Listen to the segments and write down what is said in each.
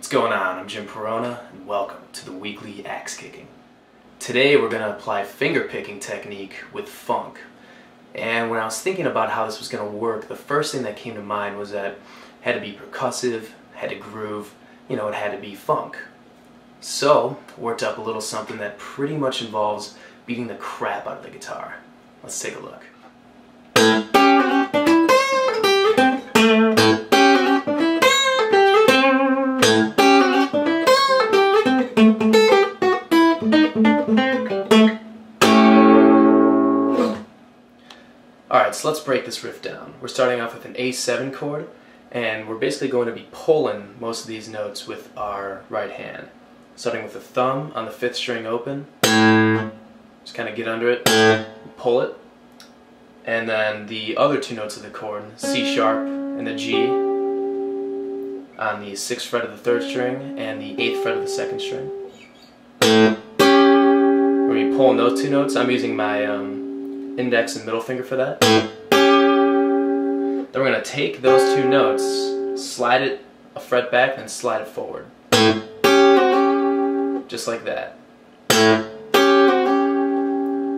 What's going on? I'm Jim Perona and welcome to the weekly axe kicking. Today we're going to apply fingerpicking technique with funk. And when I was thinking about how this was going to work, the first thing that came to mind was that it had to be percussive, had to groove, it had to be funk. So, worked up a little something that pretty much involves beating the crap out of the guitar. Let's take a look. Alright, so let's break this riff down. We're starting off with an A7 chord, and we're basically going to be pulling most of these notes with our right hand. Starting with the thumb on the 5th string open, just kind of get under it, pull it, and then the other two notes of the chord, C sharp and the G, on the 6th fret of the 3rd string and the 8th fret of the 2nd string. We're going to be pulling those two notes. I'm using my index and middle finger for that. Then we're going to take those two notes, slide it a fret back, and slide it forward. Just like that.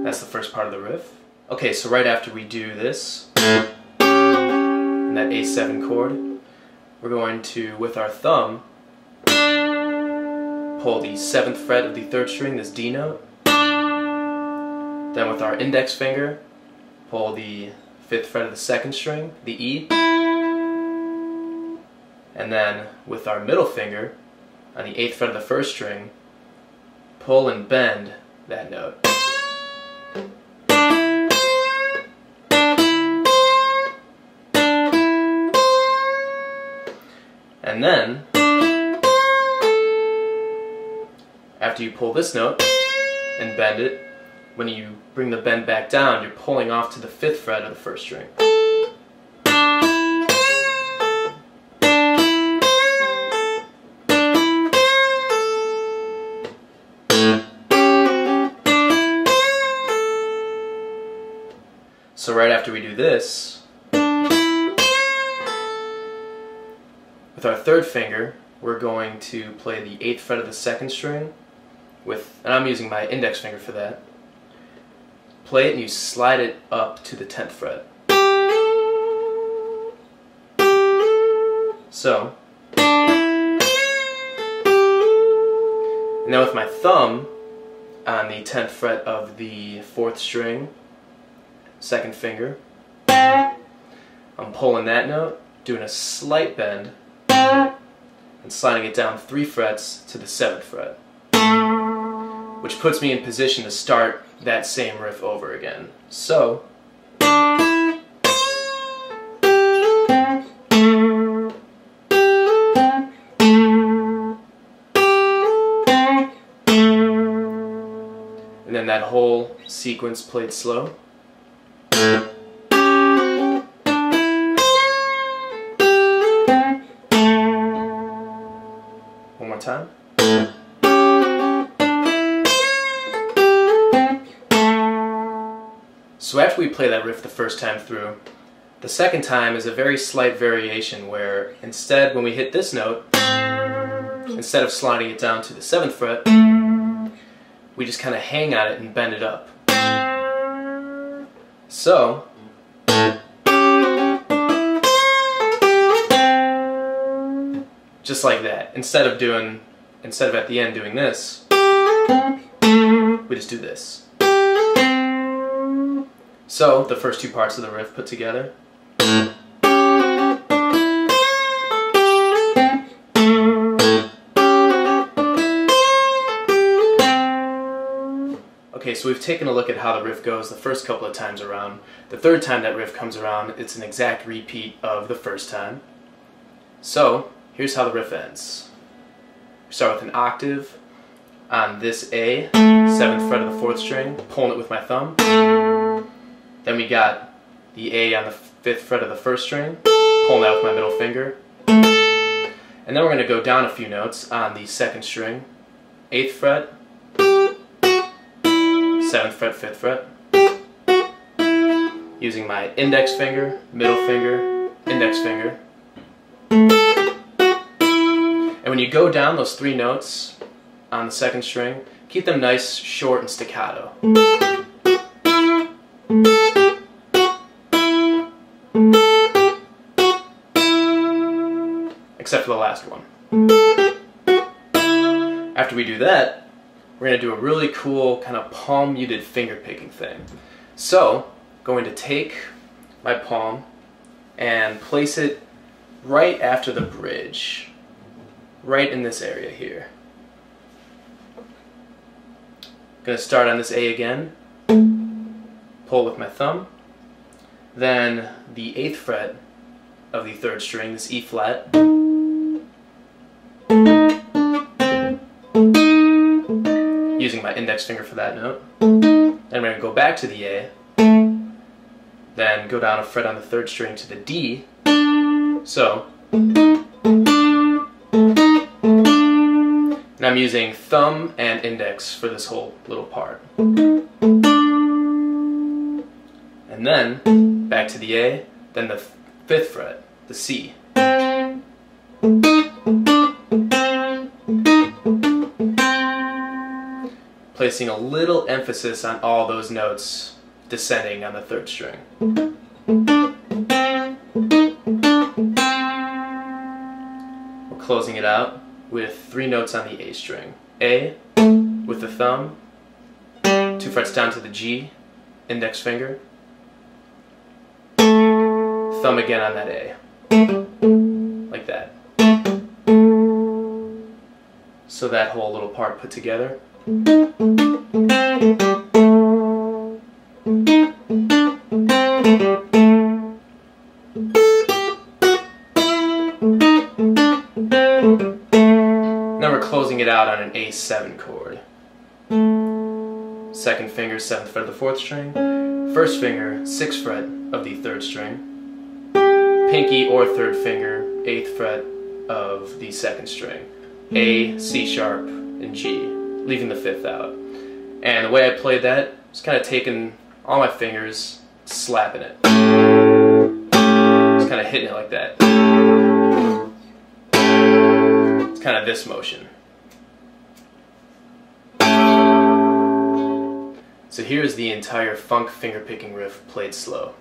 That's the first part of the riff. Okay, so right after we do this, and that A7 chord, we're going to, with our thumb, pull the 7th fret of the 3rd string, this D note. Then with our index finger, pull the 5th fret of the 2nd string, the E. And then with our middle finger, on the 8th fret of the 1st string, pull and bend that note. And then, after you pull this note and bend it, when you bring the bend back down, you're pulling off to the 5th fret of the 1st string. So right after we do this, with our 3rd finger, we're going to play the 8th fret of the 2nd string with, and I'm using my index finger for that. Play it and you slide it up to the 10th fret. So, now with my thumb on the 10th fret of the 4th string, 2nd finger, I'm pulling that note, doing a slight bend, and sliding it down 3 frets to the 7th fret, which puts me in position to start that same riff over again. So, and then that whole sequence played slow. One more time. So after we play that riff the first time through, the second time is a very slight variation where instead, when we hit this note, instead of sliding it down to the 7th fret, we just kind of hang on it and bend it up. So, just like that. Instead of at the end doing this, we just do this. So, the first two parts of the riff put together. Okay, so we've taken a look at how the riff goes the first couple of times around. The third time that riff comes around, it's an exact repeat of the first time. So, here's how the riff ends. We start with an octave on this A, 7th fret of the 4th string, pulling it with my thumb. Then we got the A on the 5th fret of the 1st string, pulling that with my middle finger. And then we're going to go down a few notes on the 2nd string, 8th fret, 7th fret, 5th fret, using my index finger, middle finger, index finger. And when you go down those 3 notes on the 2nd string, keep them nice, short, and staccato. Except for the last one. After we do that, we're going to do a really cool kind of palm muted finger picking thing. So, going to take my palm and place it right after the bridge, right in this area here. Going to start on this A again, pull with my thumb, then the 8th fret of the 3rd string, this E flat, using my index finger for that note. Then I'm going to go back to the A, then go down a fret on the 3rd string to the D, so, and I'm using thumb and index for this whole little part. And then, back to the A, then the 5th fret, the C. Placing a little emphasis on all those notes descending on the 3rd string. We're closing it out with 3 notes on the A string. A with the thumb, 2 frets down to the G, index finger, thumb again on that A, like that. So that whole little part put together. Now we're closing it out on an A7 chord. 2nd finger, 7th fret of the 4th string. 1st finger, 6th fret of the 3rd string. Pinky or 3rd finger, 8th fret of the 2nd string. A, C sharp, and G, leaving the 5th out. And the way I played that was kind of taking all my fingers, slapping it. Just kind of hitting it like that. It's kind of this motion. So here's the entire funk fingerpicking riff played slow.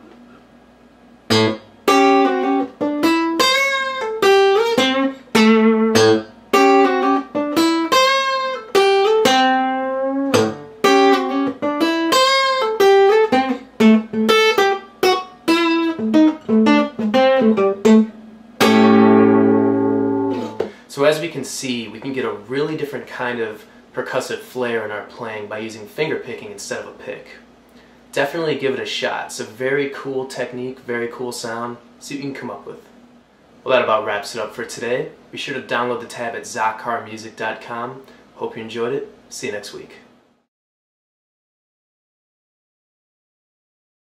So as we can see, we can get a really different kind of percussive flair in our playing by using finger picking instead of a pick. Definitely give it a shot. It's a very cool technique, very cool sound. See what you can come up with. Well, that about wraps it up for today. Be sure to download the tab at zacharmusic.com. Hope you enjoyed it. See you next week.